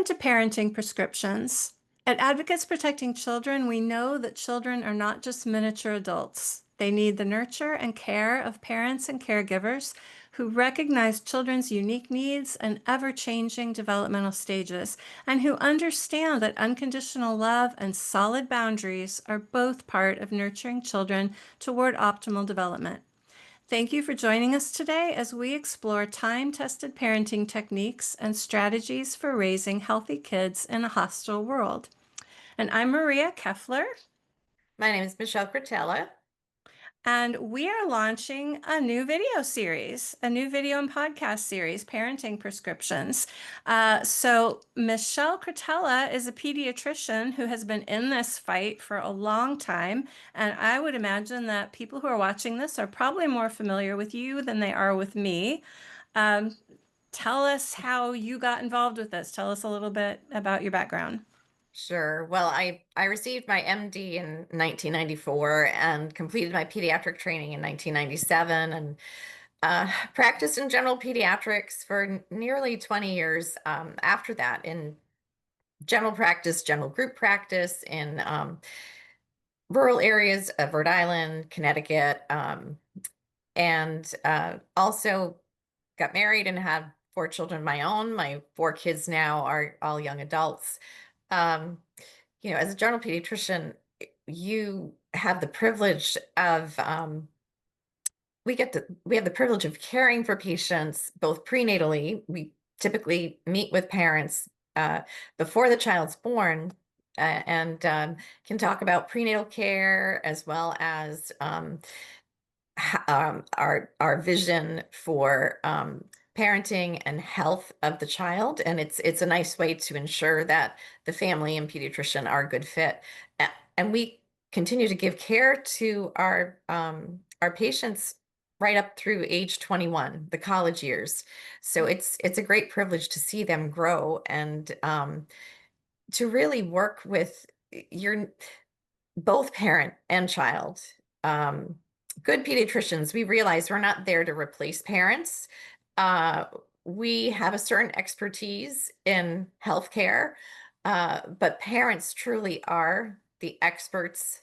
to parenting prescriptions. At Advocates Protecting Children, we know that children are not just miniature adults. They need the nurture and care of parents and caregivers who recognize children's unique needs and ever-changing developmental stages, and who understand that unconditional love and solid boundaries are both part of nurturing children toward optimal development. Thank you for joining us today as we explore time-tested parenting techniques and strategies for raising healthy kids in a hostile world. And I'm Maria Keffler, My name is Michelle Cretella. and we are launching a new video series, a new video and podcast series, Parenting Prescriptions. So Michelle Cretella is a pediatrician who has been in this fight for a long time, and I would imagine that people who are watching this are probably more familiar with you than they are with me. Um, Tell us how you got involved with this. Tell us a little bit about your background. Sure. Well, I received my MD in 1994 and completed my pediatric training in 1997 and practiced in general pediatrics for nearly 20 years after that in general practice, general group practice in rural areas of Rhode Island, Connecticut, and also got married and had four children of my own. My four kids now are all young adults. Um, as a general pediatrician, you have the privilege of we have the privilege of caring for patients both prenatally. We typically meet with parents before the child's born and can talk about prenatal care as well as our vision for parenting and health of the child, and it's a nice way to ensure that the family and pediatrician are a good fit. And we continue to give care to our patients right up through age 21, the college years. So it's a great privilege to see them grow and to really work with your both parent and child. Good pediatricians, we realize we're not there to replace parents. Uh, we have a certain expertise in healthcare, but parents truly are the experts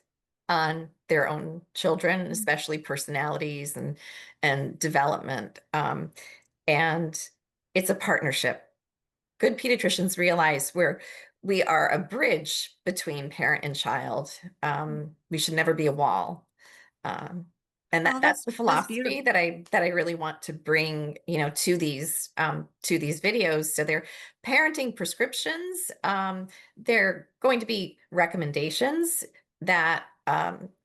on their own children, especially personalities and development. And it's a partnership. Good pediatricians realize we are a bridge between parent and child. We should never be a wall. And Oh, that's the that's philosophy beautiful. that I really want to bring, to these videos. So they're parenting prescriptions. They're going to be recommendations that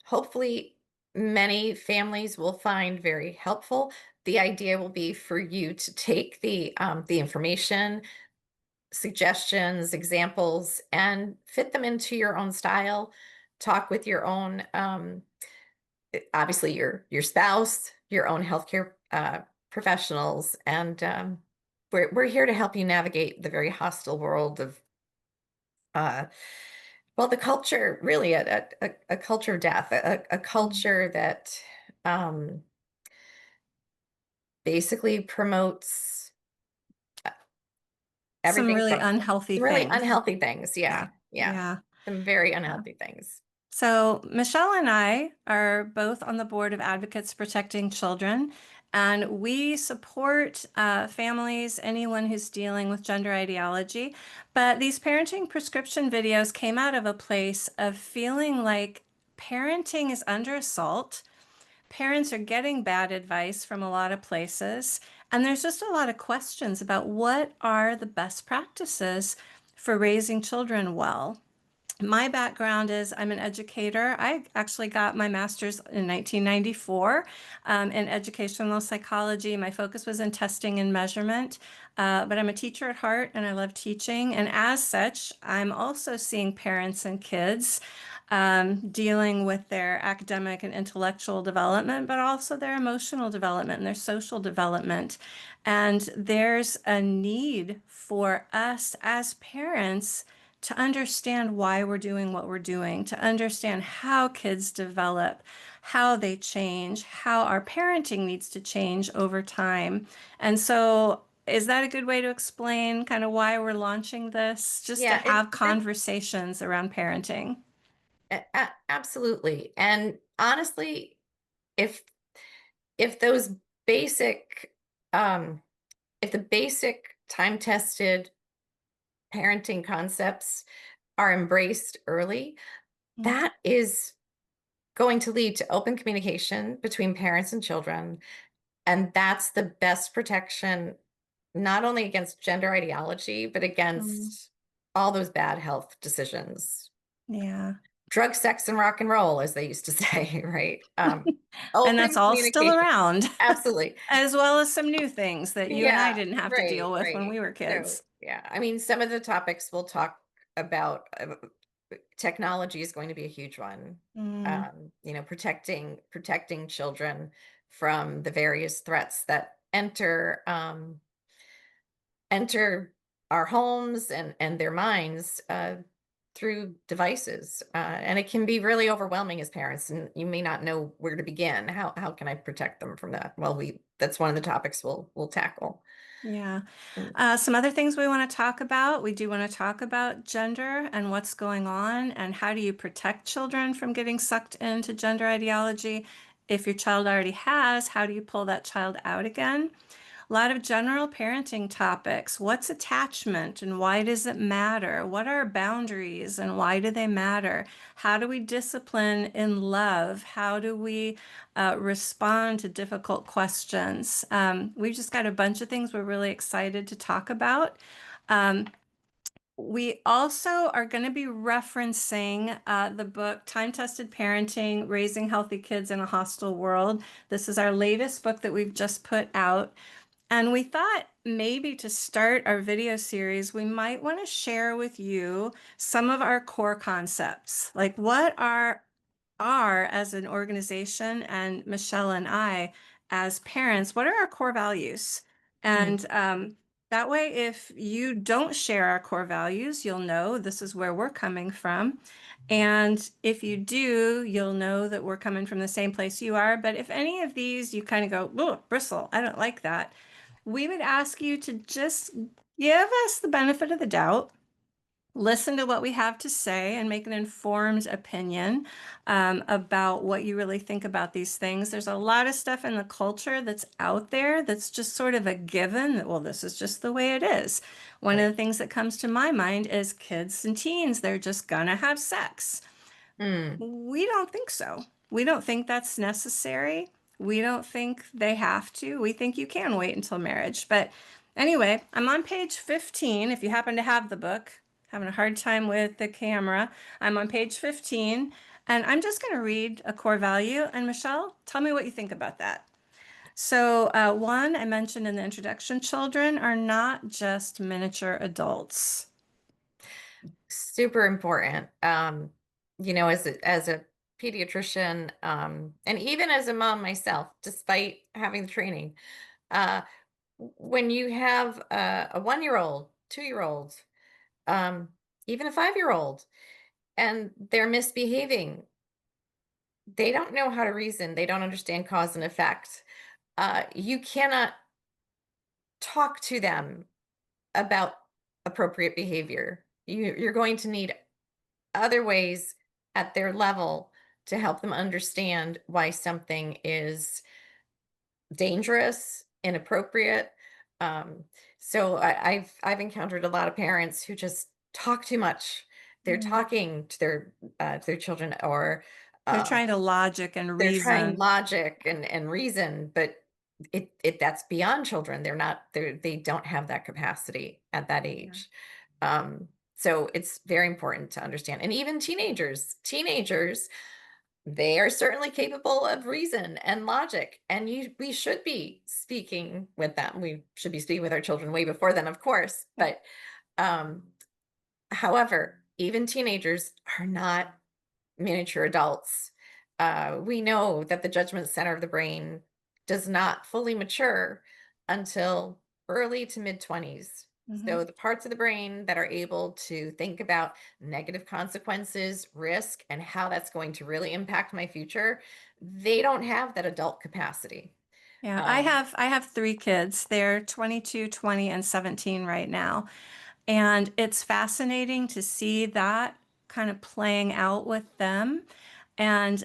hopefully many families will find very helpful. The idea will be for you to take the information, suggestions, examples, and fit them into your own style. Talk with your own, obviously your spouse, your own healthcare professionals, and we're here to help you navigate the very hostile world of, uh, well, the culture, really a culture of death, a culture that um, basically promotes Some everything really from unhealthy really things. unhealthy things. Yeah, Yeah, yeah, yeah. some very Yeah. unhealthy things. So Michelle and I are both on the board of Advocates Protecting Children, and we support families, anyone who's dealing with gender ideology. But these parenting prescription videos came out of a place of feeling like parenting is under assault. Parents are getting bad advice from a lot of places, and there's just a lot of questions about what are the best practices for raising children well. My background is I'm an educator. I actually got my master's in 1994 in educational psychology. My focus was in testing and measurement, but I'm a teacher at heart and I love teaching. And as such, I'm also seeing parents and kids dealing with their academic and intellectual development, but also their emotional development and their social development. And there's a need for us as parents to understand why we're doing what we're doing, to understand how kids develop, how they change, how our parenting needs to change over time. And so is that a good way to explain kind of why we're launching this? Just to Yeah, it have conversations around parenting. absolutely. And honestly, if if those basic um if the basic time-tested parenting concepts are embraced early, Mm, that is going to lead to open communication between parents and children. And that's the best protection, not only against gender ideology, but mm, against all those bad health decisions. yeah. Drug, sex, and rock and roll, as they used to say, right? And Open that's all still communication. around, Absolutely. as well as some new things that you and I Yeah, didn't have to right, deal with when right. we were So, kids. yeah, I mean, some of the topics we'll talk about, technology is going to be a huge one. Mm, Protecting children from the various threats that enter our homes and their minds through devices, and it can be really overwhelming as parents, and you may not know where to begin. How can I protect them from that? Well, we that's one of the topics we'll tackle. yeah. Mm, Some other things we want to talk about. We do want to talk about gender and what's going on, and how do you protect children from getting sucked into gender ideology. If your child already has, how do you pull that child out again? A lot of general parenting topics. What's attachment and why does it matter? What are boundaries and why do they matter? How do we discipline in love? How do we respond to difficult questions? We've just got a bunch of things we're really excited to talk about. Um, we also are going to be referencing the book Time Tested Parenting Raising Healthy Kids in a Hostile World. This is our latest book that we've just put out. And we thought maybe to start our video series, we might want to share with you some of our core concepts. Like what are as an organization, and Michelle and I as parents, what are our core values? mm, And that way, if you don't share our core values, you'll know this is where we're coming from. And if you do, you'll know that we're coming from the same place you are. But if any of these you kind of go, oh, bristle, I don't like that, we would ask you to just give us the benefit of the doubt, listen to what we have to say, and make an informed opinion about what you really think about these things. There's a lot of stuff in the culture that's out there that's just sort of a given that, well, this is just the way it is. One of right. the things that comes to my mind is kids and teens, they're just gonna have sex. Mm. We don't think so. We don't think that's necessary. We don't think they have to. We think you can wait until marriage. But anyway, I'm on page 15. If you happen to have the book, having a hard time with the camera, I'm on page 15. And I'm just going to read a core value. And Michelle, tell me what you think about that. So, one, I mentioned in the introduction, children are not just miniature adults. Super important. As a pediatrician, and even as a mom myself, despite having the training, uh, when you have a 1-year-old, 2-year-old, um, even a 5-year-old, and they're misbehaving, they don't know how to reason. They don't understand cause and effect. You cannot talk to them about appropriate behavior. You're going to need other ways at their level to help them understand why something is dangerous, inappropriate. Um, so I've encountered a lot of parents who just talk too much. They're Mm. talking to their children, or They're uh, trying to logic and they're trying reason. logic and reason, but it that's beyond children. They don't have that capacity at that Yeah. age. So it's very important to understand. And even teenagers, they are certainly capable of reason and logic. And we should be speaking with them. We should be speaking with our children way before then, of course. Yeah. But um, however, even teenagers are not miniature adults. We know that the judgment center of the brain does not fully mature until early to mid 20s. Mhm. So, the parts of the brain that are able to think about negative consequences, risk, and how that's going to really impact my future, they don't have that adult capacity. Yeah, Um, I have three kids. They're 22, 20, and 17 right now. And it's fascinating to see that kind of playing out with them. And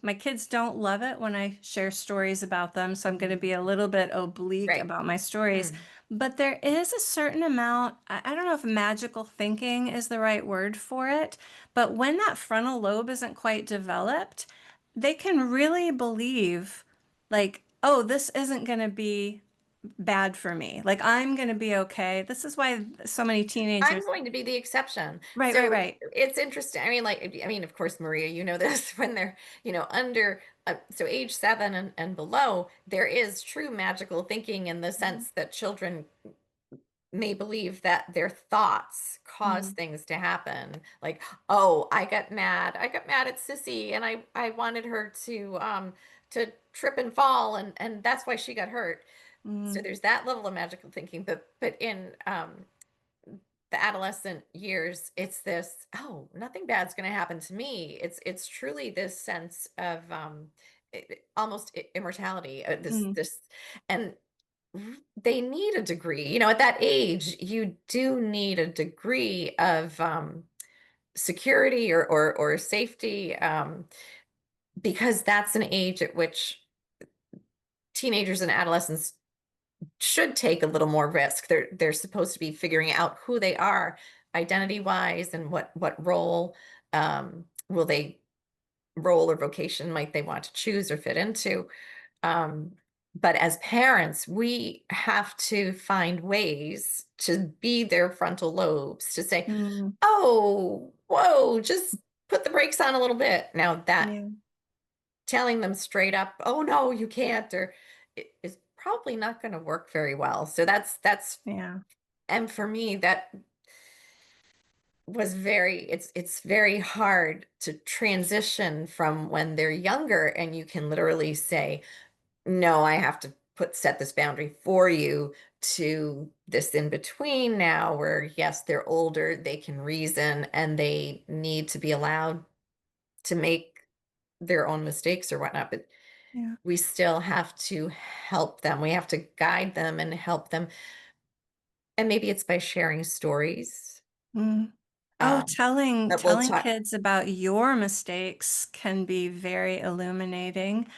my kids don't love it when I share stories about them, so I'm going to be a little bit oblique right. about my stories. Mm. But there is a certain amount, I don't know if magical thinking is the right word for it, but when that frontal lobe isn't quite developed, they can really believe, like, oh, this isn't going to be bad for me. Like, I'm going to be okay. This is why so many I'm teenagers. going to be the exception. Right, right, So right. it's interesting. I mean, of course, Maria, you know this when they're, under, so age 7 and below, there is true magical thinking in the Mhm. sense that children may believe that their thoughts cause Mm, things to happen. Like, oh, I got mad at Sissy and I wanted her to trip and fall and that's why she got hurt. So mm, there's that level of magical thinking, but in the adolescent years, it's this, oh, nothing bad's going to happen to me. It's truly this sense of almost immortality. mm, And they need a degree. At that age, you do need a degree of security or safety, because that's an age at which teenagers and adolescents should take a little more risk. They're supposed to be figuring out who they are identity wise and what role, will they role or vocation might they want to choose or fit into. Um, but as parents, we have to find ways to be their frontal lobes to say, mm. "Oh, whoa, just put the brakes on a little bit." Now that Yeah, telling them straight up, "Oh no, you can't," or it is probably not going to work very well. So that's yeah. and for me that was it's very hard to transition from when they're younger and you can literally say, "No, I have to set this boundary for you," to this in between now where yes, they're older, they can reason and they need to be allowed to make their own mistakes or whatnot, but Yeah. we still have to help them. We have to guide them and help them. And maybe it's by sharing stories. Mm. Oh, Um, that we'll telling talk. kids about your mistakes can be very illuminating.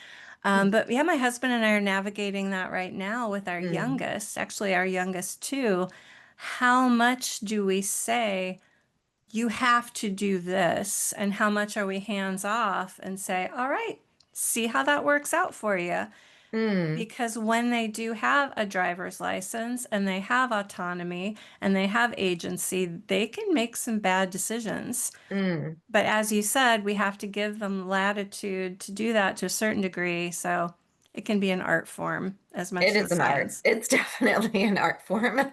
But yeah, my husband and I are navigating that right now with our Mm, youngest, actually our youngest too. How much do we say, you have to do this? And how much are we hands off and say, all right, see how that works out for you? mm, Because when they do have a driver's license and they have autonomy and they have agency, they can make some bad decisions. mm. But as you said, we have to give them latitude to do that to a certain degree. So it can be an art form as much It as is a an art. science. It's definitely an art form.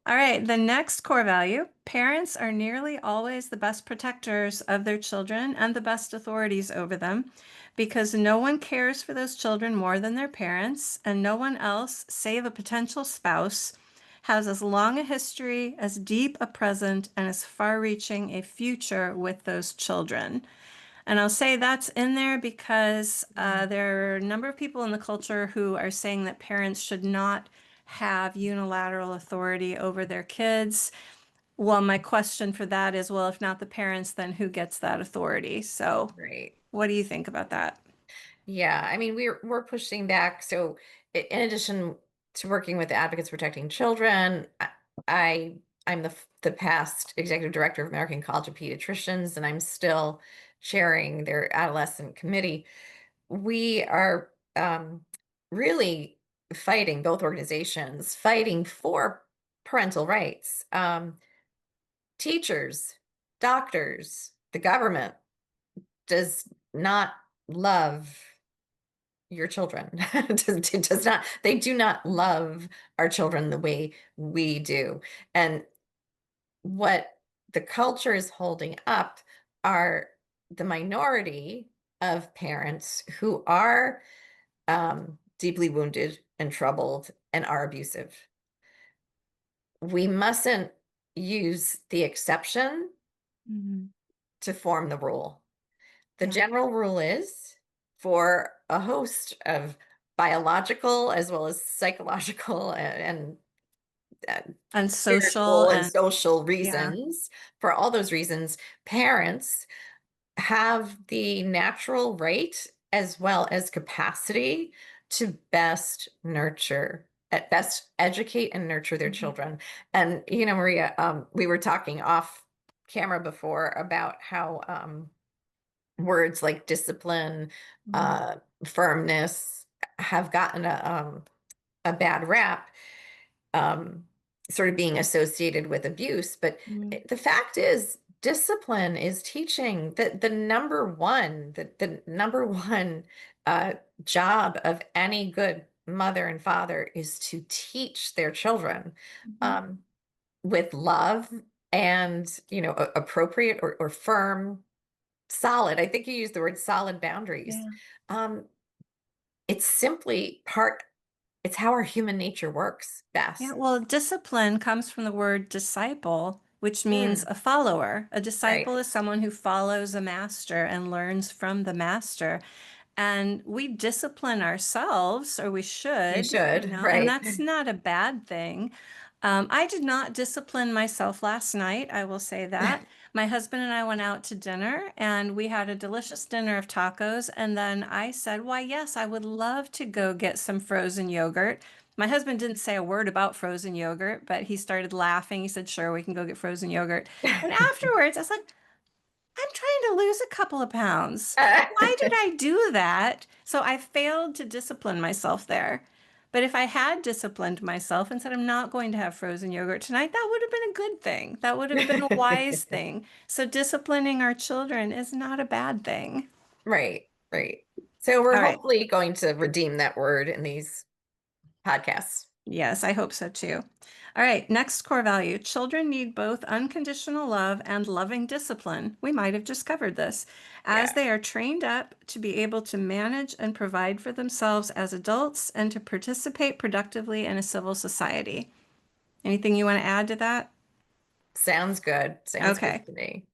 All right, the next core value, parents are nearly always the best protectors of their children and the best authorities over them because no one cares for those children more than their parents, and no one else, save a potential spouse, has as long a history, as deep a present, and as far reaching a future with those children. And I'll say that's in there because Mm, there are a number of people in the culture who are saying that parents should not have unilateral authority over their kids. Well, my question for that is, well, if not the parents, then who gets that authority? So, right. what do you think about that? Yeah, I mean, we're pushing back. So, in addition to working with Advocates Protecting Children, I I'm the past executive director of American College of Pediatricians, and I'm still chairing their adolescent committee. We are really fighting, both organizations fighting for parental rights. Teachers, doctors, the government does not love your children. Does not, they do not love our children the way we do. And what the culture is holding up are the minority of parents who are deeply wounded and troubled and are abusive. We mustn't use the exception Mhm. to form the rule. The Yeah. general rule is for a host of biological as well as psychological and And social spiritual and and social yeah. reasons. For all those reasons, parents have the natural right as well as capacity to best nurture, at best educate and nurture their Mhm. children. And Maria, we were talking off camera before about how words like discipline, Mhm. uh, firmness have gotten a bad rap, um, sort of being associated with abuse. But Mhm. the fact is, discipline is teaching. The number one uh, job of any good mother and father is to teach their children, Mhm. um, with love and appropriate or firm, solid. I think you used the word solid boundaries. Yeah. Um, it's simply part. It's how our human nature works Yeah, best. well, discipline comes from the word disciple, which means Mm, a follower. A right. disciple is someone who follows a master and learns from the master. And we discipline ourselves, or we You should, should, and right. that's not a bad thing. I did not discipline myself last night, I will say that. My husband and I went out to dinner and we had a delicious dinner of tacos. And then I said, why, yes, I would love to go get some frozen yogurt. My husband didn't say a word about frozen yogurt, but he started laughing. He said, sure, we can go get frozen yogurt. And afterwards, I was like, I'm trying to lose a couple of pounds. Why did I do that? So I failed to discipline myself there. But if I had disciplined myself and said, I'm not going to have frozen yogurt tonight, that would have been a good thing. That would have been a wise thing. So disciplining our children is not a bad thing. Right, right. So we're All right. hopefully going to redeem that word in these podcasts. Yes, I hope so too. All right, next core value. Children need both unconditional love and loving discipline. We might have just covered this, as Yeah, they are trained up to be able to manage and provide for themselves as adults and to participate productively in a civil society. Anything you want to add to that? sounds good. Sounds good Okay. to me.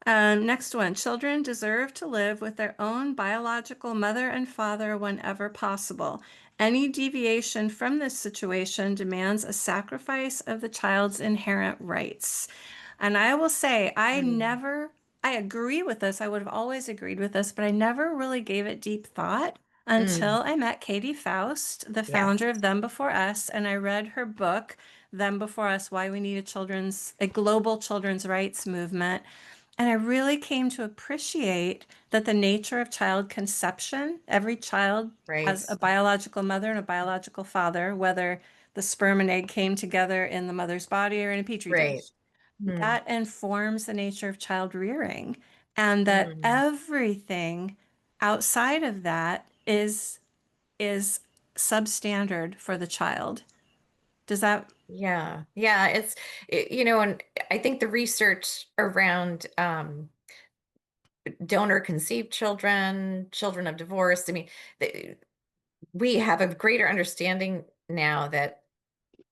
Next one, children deserve to live with their own biological mother and father whenever possible. Any deviation from this situation demands a sacrifice of the child's inherent rights. And I will say, Mm, I agree with this. I would have always agreed with this, but I never really gave it deep thought until mm, I met Katie Faust, the yes, founder of Them Before Us, and I read her book, Them Before Us, Why We Need a Global Children's Rights Movement. And I really came to appreciate that the nature of child conception, every child right, has a biological mother and a biological father, whether the sperm and egg came together in the mother's body or in a petri right. dish. Mm, That informs the nature of child rearing, and that mm, everything outside of that is substandard for the child. Does that? yeah, yeah. And I think the research around donor conceived children, children of divorce, I mean, we have a greater understanding now that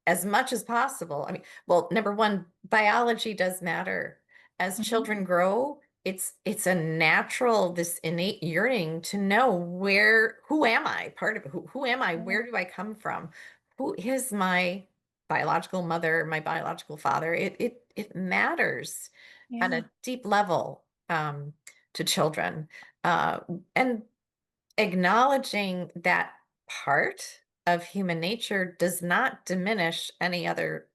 as much as possible. I mean, well, number one, biology does matter. As Mhm. children grow, it's a natural, this innate yearning to know who am I? Part of who am I? Yeah. Where do I come from? Who is my biological mother, my biological father? It matters at Yeah. a deep level, to children. Uh, and acknowledging that part of human nature does not diminish any other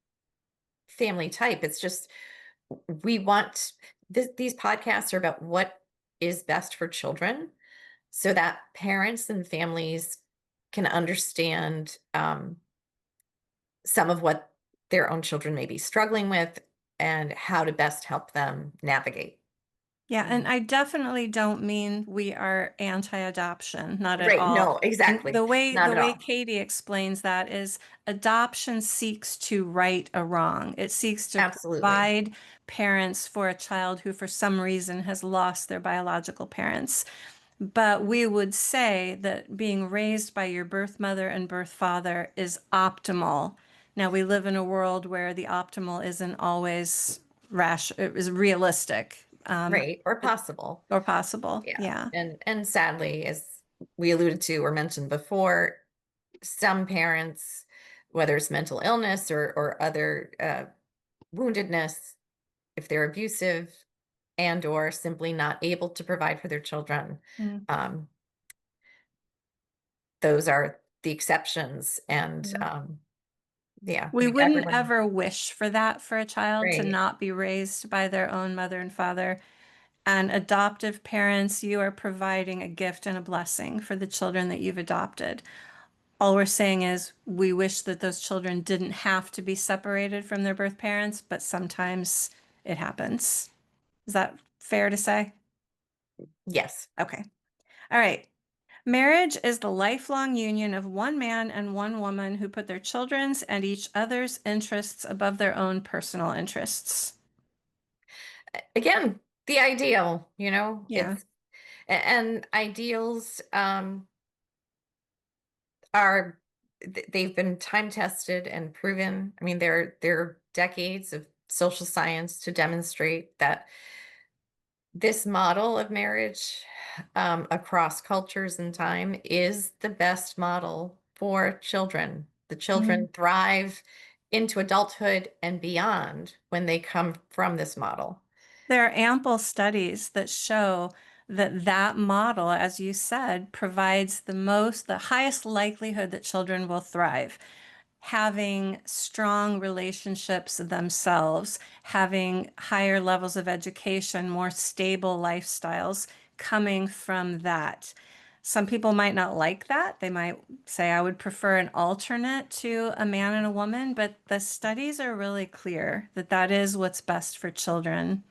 family type. It's just we want these podcasts are about what is best for children so that parents and families can understand, some of what their own children may be struggling with and how to best help them navigate. Yeah, and Mm. I definitely don't mean we are anti-adoption, not at Right. all. No, And exactly. the Not at way all. Katie explains that is adoption seeks to right a wrong. It seeks to Absolutely. provide parents for a child who for some reason has lost their biological parents. But we would say that being raised by your birth mother and birth father is optimal. Now we live in a world where the optimal isn't always it is realistic. Right. Or possible. Or possible. Yeah. Yeah. And sadly, as we alluded to or mentioned before, some parents, whether it's mental illness or other woundedness, if they're abusive and or simply not able to provide for their children, Mm. um, those are the exceptions. And Yeah. yeah, We we wouldn't everyone, ever wish for that for a child to right. not be raised by their own mother and father. And adoptive parents, you are providing a gift and a blessing for the children that you've adopted. All we're saying is we wish that those children didn't have to be separated from their birth parents, but sometimes it happens. Is that fair to say? Yes. Okay. All right. Marriage is the lifelong union of one man and one woman who put their children's and each other's interests above their own personal interests. Again, the ideal, Yeah. it's and ideals are they've been time tested and proven. I mean, there are decades of social science to demonstrate that this model of marriage across cultures and time is the best model for children. The children Mhm. thrive into adulthood and beyond when they come from this model. There are ample studies that show that that model, as you said, provides the highest likelihood that children will thrive. Having strong relationships themselves, having higher levels of education, more stable lifestyles coming from that. Some people might not like that. They might say, I would prefer an alternate to a man and a woman, but the studies are really clear that that is what's best for children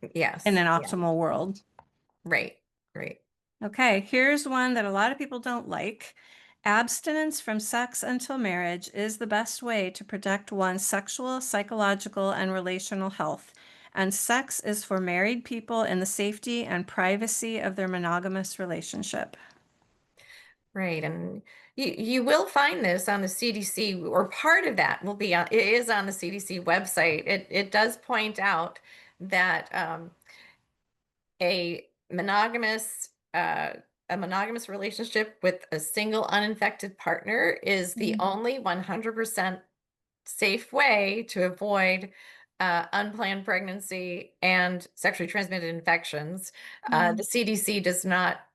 in Yes. an Yeah. optimal world. Right. Right. Okay, here's one that a lot of people don't like. Abstinence from sex until marriage is the best way to protect one's sexual, psychological, and relational health. And sex is for married people in the safety and privacy of their monogamous relationship. Right. And you will find this on the CDC, or part of that will be on, it is on the CDC website. It does point out that a monogamous uh, a monogamous relationship with a single uninfected partner is the Mhm. only 100% safe way to avoid unplanned pregnancy and sexually transmitted infections. The Mhm. CDC does not,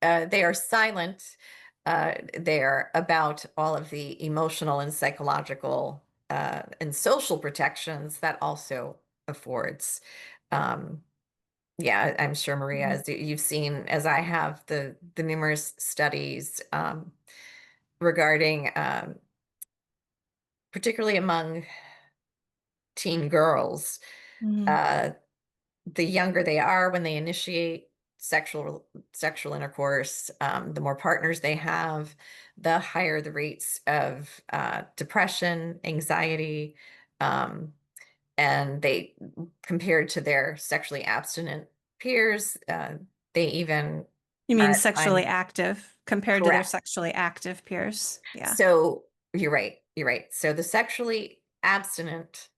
they are silent there about all of the emotional and psychological and social protections that also affords. Um, yeah, I'm sure Maria, Mhm. as you've seen, as I have, the numerous studies regarding, particularly among teen girls, Mhm. uh, the younger they are when they initiate sexual intercourse, the more partners they have, the higher the rates of depression, anxiety, um, and they compared to their sexually abstinent peers, they even You are mean at sexually times active compared to their correct. sexually active peers? Yeah. So you're right. You're right. So the sexually abstinent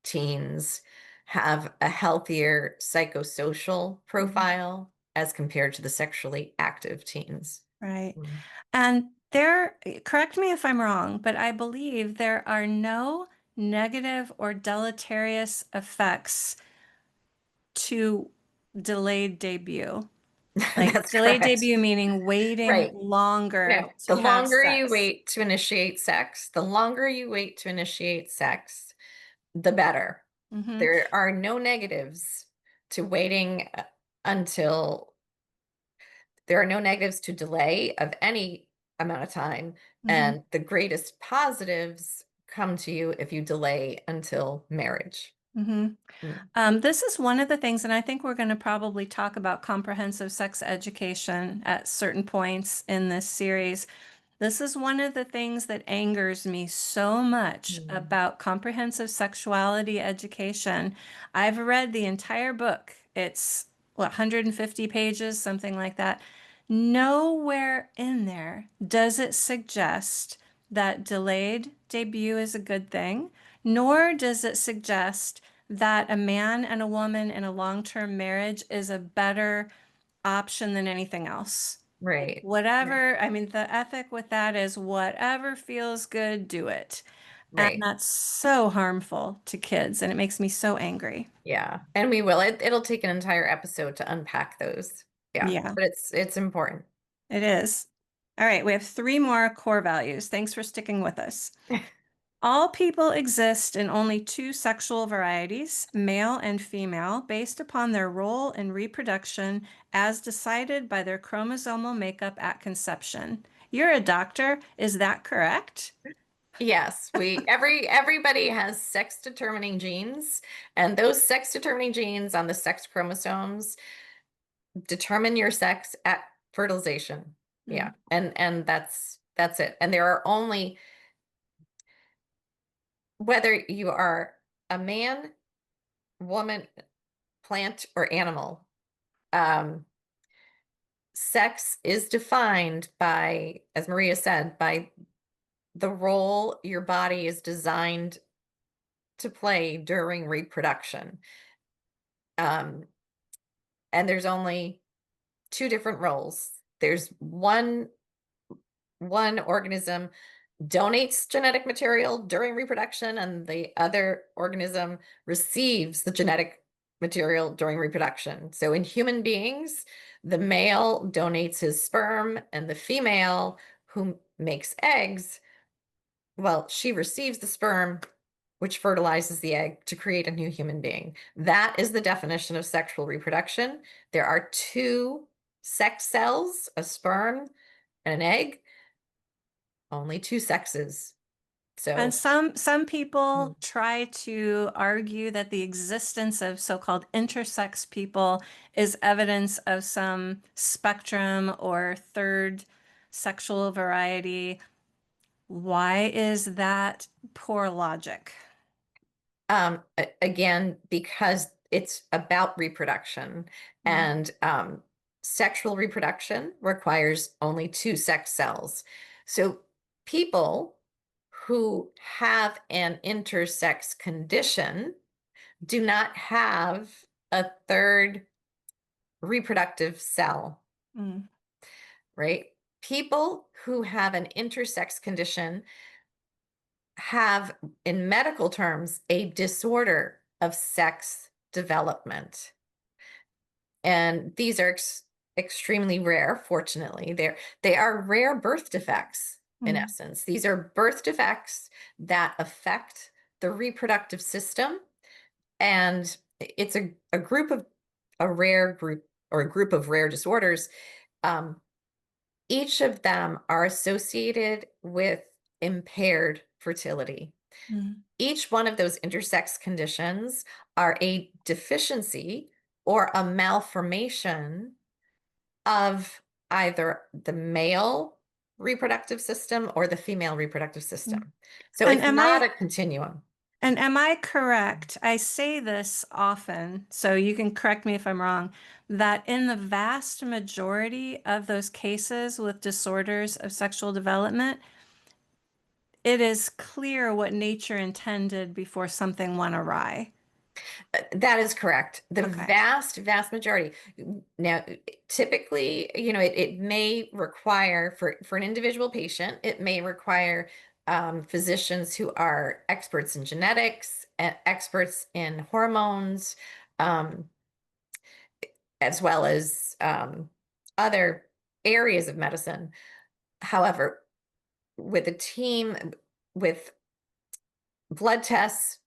teens have a healthier psychosocial Mhm. profile as compared to the sexually active teens. Right. Mm. And correct me if I'm wrong, but I believe there are no negative or deleterious effects to delayed debut. Like That's delayed correct. debut meaning waiting Right. longer No, to the have longer you sex. wait to initiate sex, the longer you wait to initiate sex, the better. Hmm. There are no negatives to waiting until there are no negatives to delay of any amount of time. Hmm. And the greatest positives come to you if you delay until marriage. Hmm. Mm. This is one of the things, and I think we're going to probably talk about comprehensive sex education at certain points in this series. This is one of the things that angers me so much Mm. about comprehensive sexuality education. I've read the entire book. It's what, 150 pages, something like that. Nowhere in there does it suggest that delayed debut is a good thing, nor does it suggest that a man and a woman in a long-term marriage is a better option than anything else. Right. Right. Whatever, I mean, the ethic with that is whatever feels good, do it. And Right. that's so harmful to kids, and it makes me so angry. Yeah. And we will. It'll take an entire episode to unpack those. Yeah. Yeah, But it's important. it is. All right, we have three more core values. Thanks for sticking with us. All people exist in only two sexual varieties, male and female, based upon their role in reproduction as decided by their chromosomal makeup at conception. You're a doctor, is that correct? Yes, everybody has sex determining genes, and those sex determining genes on the sex chromosomes determine your sex at fertilization. Yeah. Mm, And that's it. And there are only, whether you are a man, woman, plant, or animal, um, sex is defined by, as Maria said, by the role your body is designed to play during reproduction. Um, and there's only two different roles. There's one organism donates genetic material during reproduction, and the other organism receives the genetic material during reproduction. So in human beings, the male donates his sperm, and the female who makes eggs, well, she receives the sperm, which fertilizes the egg to create a new human being. That is the definition of sexual reproduction. There are two sex cells, a sperm and an egg, only two sexes. And So, some mm, people try to argue that the existence of so-called intersex people is evidence of some spectrum or third sexual variety. Why is that poor logic? again, because it's about reproduction, Mm, and sexual reproduction requires only two sex cells. So people who have an intersex condition do not have a third reproductive cell, mm, right? People who have an intersex condition have, in medical terms, a disorder of sex development. And these are extremely rare, fortunately. They are rare birth defects, in mm, essence. These are birth defects that affect the reproductive system. And it's a group of a rare group, or a group of rare disorders. Um, each of them are associated with impaired fertility. mm, Each one of those intersex conditions are a deficiency or a malformation of either the male reproductive system or the female reproductive mm. system. So And it's am not I a continuum. and am I correct? I say this often, so you can correct me if I'm wrong, that in the vast majority of those cases with disorders of sexual development, it is clear what nature intended before something went awry. That is correct. The Okay. vast majority. Now, typically, it may require, for an individual patient, it may require physicians who are experts in genetics, experts in hormones, um, as well as other areas of medicine. However, with a team with blood tests,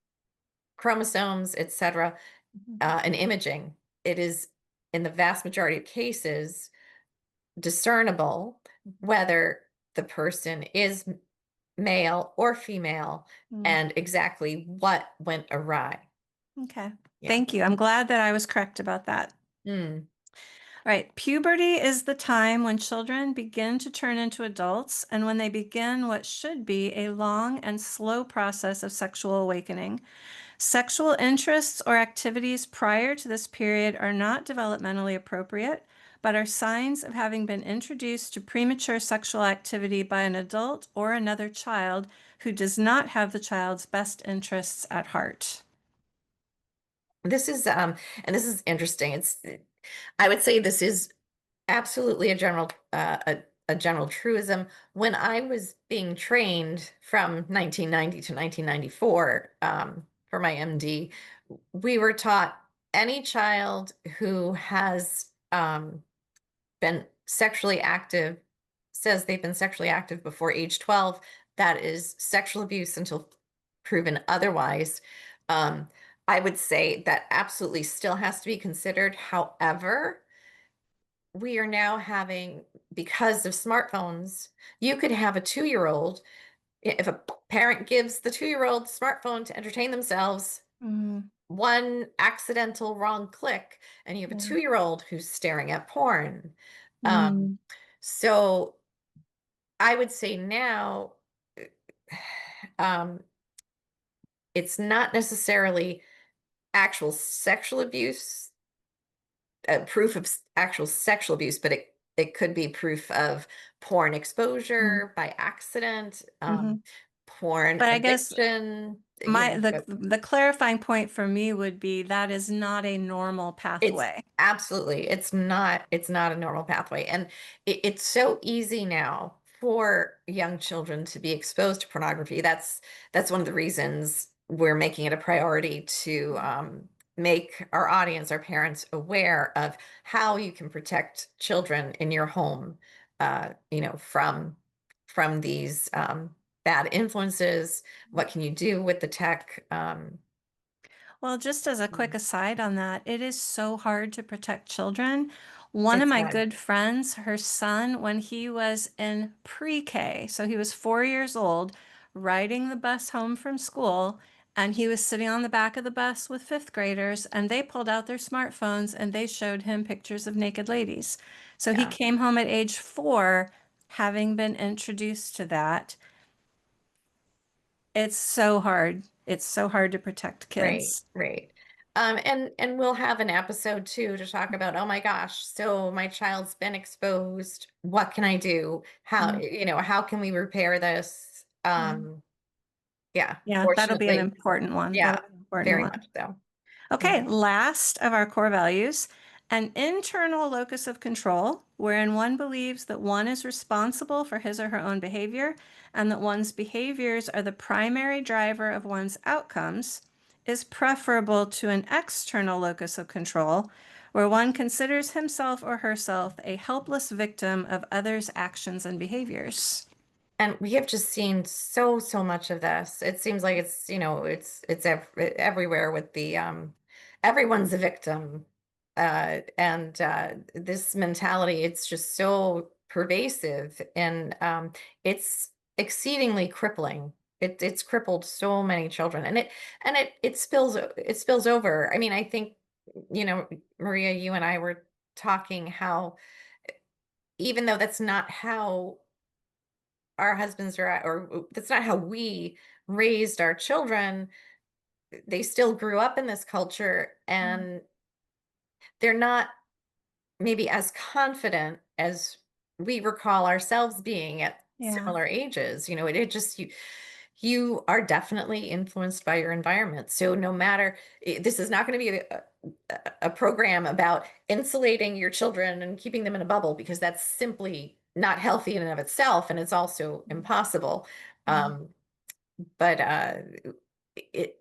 chromosomes, etc., Mhm. and imaging, it is, in the vast majority of cases, discernible whether the person is male or female Mm. and exactly what went awry. Okay. Yeah. Thank you. I'm glad that I was correct about that. Mm. All right. Puberty is the time when children begin to turn into adults and when they begin what should be a long and slow process of sexual awakening. Sexual interests or activities prior to this period are not developmentally appropriate, but are signs of having been introduced to premature sexual activity by an adult or another child who does not have the child's best interests at heart. This is and this is interesting. I would say this is absolutely a general truism. When I was being trained from 1990 to 1994 for my MD, we were taught any child who has been sexually active, says they've been sexually active before age 12, that is sexual abuse until proven otherwise. Um, I would say that absolutely still has to be considered. However, we are now having, because of smartphones, you could have a 2-year-old, if a parent gives the 2-year-old smartphone to entertain themselves, Mm, one accidental wrong click, and you have a yeah. 2-year-old who's staring at porn. Um, Mm, so I would say now, um, it's not necessarily actual sexual abuse, proof of actual sexual abuse, but it could be proof of porn mm, exposure by accident, hmm. porn But I guess addiction, my but the clarifying point for me would be that is not a normal it's pathway. absolutely, it's not a normal pathway. And it's so easy now for young children to be exposed to pornography. That's one of the reasons we're making it a priority to make our audience, our parents, aware of how you can protect children in your home, from these bad influences. What can you do with the tech? Well, just as a quick aside on that, it is so hard to protect children. One of It's my hard. good friends, her son, when he was in pre-K, so he was 4 years old, riding the bus home from school, and he was sitting on the back of the bus with fifth graders, and they pulled out their smartphones and they showed him pictures of naked ladies. So he Yeah. came home at age 4, having been introduced to that. It's so hard. It's so hard to protect Right, kids. right. And we'll have an episode too to talk about, oh my gosh, so my child's been exposed. What can I do? How, Mm, how can we repair this? mm. Yeah, Yeah, that'll be an fortunately, important one. yeah, That'll be an important very much one. so. Okay, Yeah. last of our core values, an internal locus of control, wherein one believes that one is responsible for his or her own behavior and that one's behaviors are the primary driver of one's outcomes, is preferable to an external locus of control, where one considers himself or herself a helpless victim of others' actions and behaviors. And we have just seen so much of this. It seems like it's everywhere with the everyone's a victim. And this mentality, it's just so pervasive, and it's exceedingly crippling. It's crippled so many children, and it spills over. I mean, I think, Maria, you and I were talking how, even though that's not how our husbands are at, or that's not how we raised our children, they still grew up in this culture, Mm. and they're not maybe as confident as we recall ourselves being at Yeah. similar ages. It just, you are definitely influenced by your environment. So no matter, this is not going to be a program about insulating your children and keeping them in a bubble, because that's simply not healthy in and of itself, and it's also impossible. Mm. Um, but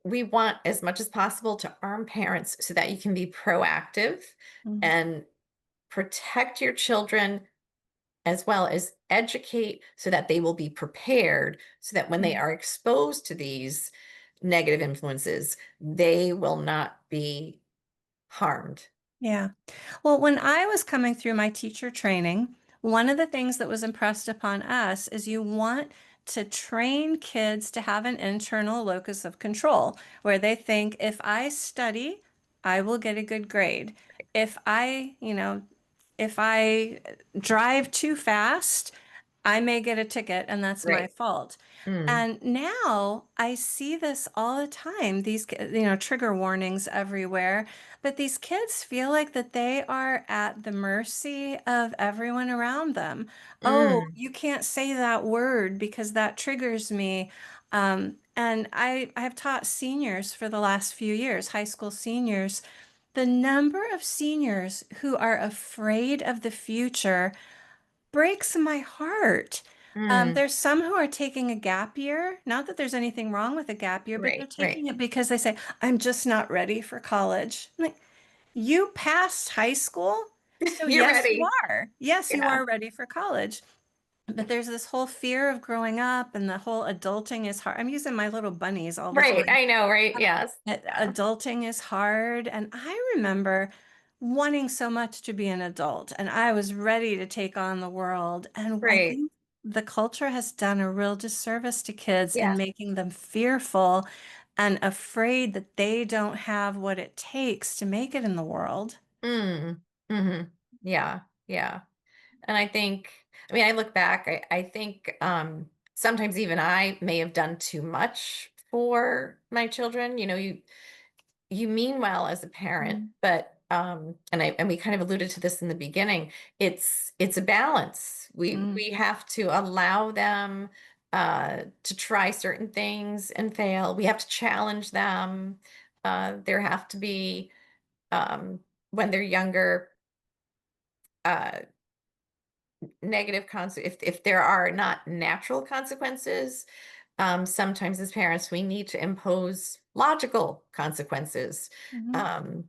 we want, as much as possible, to arm parents so that you can be proactive Mm. and protect your children, as well as educate so that they will be prepared, so that when they Mm. are exposed to these negative influences, they will not be harmed. Yeah. Well, when I was coming through my teacher training, one of the things that was impressed upon us is you want to train kids to have an internal locus of control where they think if I study, I will get a good grade. If I drive too fast, I may get a ticket and that's my Right. fault. Mm, And now I see this all the time, these, trigger warnings everywhere, but these kids feel like that they are at the mercy of everyone around them. Oh, mm. you can't say that word because that triggers me. And I have taught seniors for the last few years, high school seniors, The number of seniors who are afraid of the future breaks my heart. Mm, There's some who are taking a gap year. Not that there's anything wrong with a gap year, but they're right, right. taking it because they say, I'm just not ready for college. I'm like, you passed high school, so You're yes, you ready. are. Yes, you Yeah. are ready for college. But there's this whole fear of growing up and the whole adulting is hard. I'm using my little bunnies all the Right. time. I know, right? Yes. Yeah. Adulting is hard. And I remember wanting so much to be an adult and I was ready to take on the world. And I Right. think the culture has done a real disservice to kids in Yes. making them fearful and afraid that they don't have what it takes to make it in the world. Mm. Hmm. Yeah. Yeah. And I mean, I look back, I think sometimes even I may have done too much for my children. You mean well as a parent, Mm, but and we kind of alluded to this in the beginning. It's a balance. We mm, we have to allow them to try certain things and fail. We have to challenge them. There have to be when they're younger, uh negative if there are not natural consequences, sometimes as parents we need to impose logical consequences. mhm. um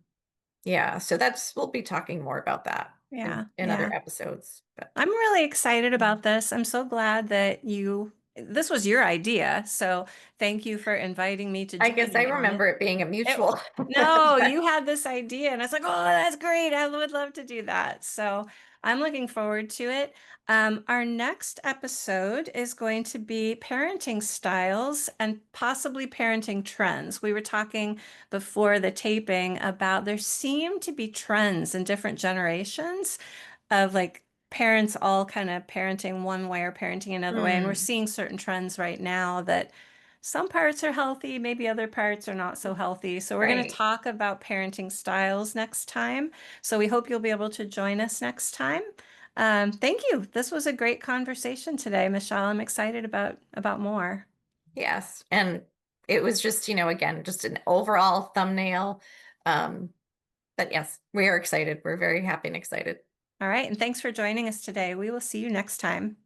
yeah, so that's we'll be talking more about that Yeah, in other yeah. episodes, but I'm really excited about this. I'm so glad that this was your idea. So thank you for inviting me to I join guess I you on it. remember it being a It, mutual. no, you had this idea, and I was like, oh, that's great. I would love to do that. So I'm looking forward to it. Our next episode is going to be parenting styles and possibly parenting trends. We were talking before the taping about there seem to be trends in different generations of like parents all kind of parenting one way or parenting another way. And we're Mm, seeing certain trends right now that some parts are healthy, maybe other parts are not so healthy. So we're going to right. talk about parenting styles next time. So we hope you'll be able to join us next time. Thank you. This was a great conversation today, Michelle. I'm excited about more. Yes, and it was just, again, just an overall thumbnail. um but yes, we are excited. We're very happy and excited. All right. And thanks for joining us today. We will see you next time.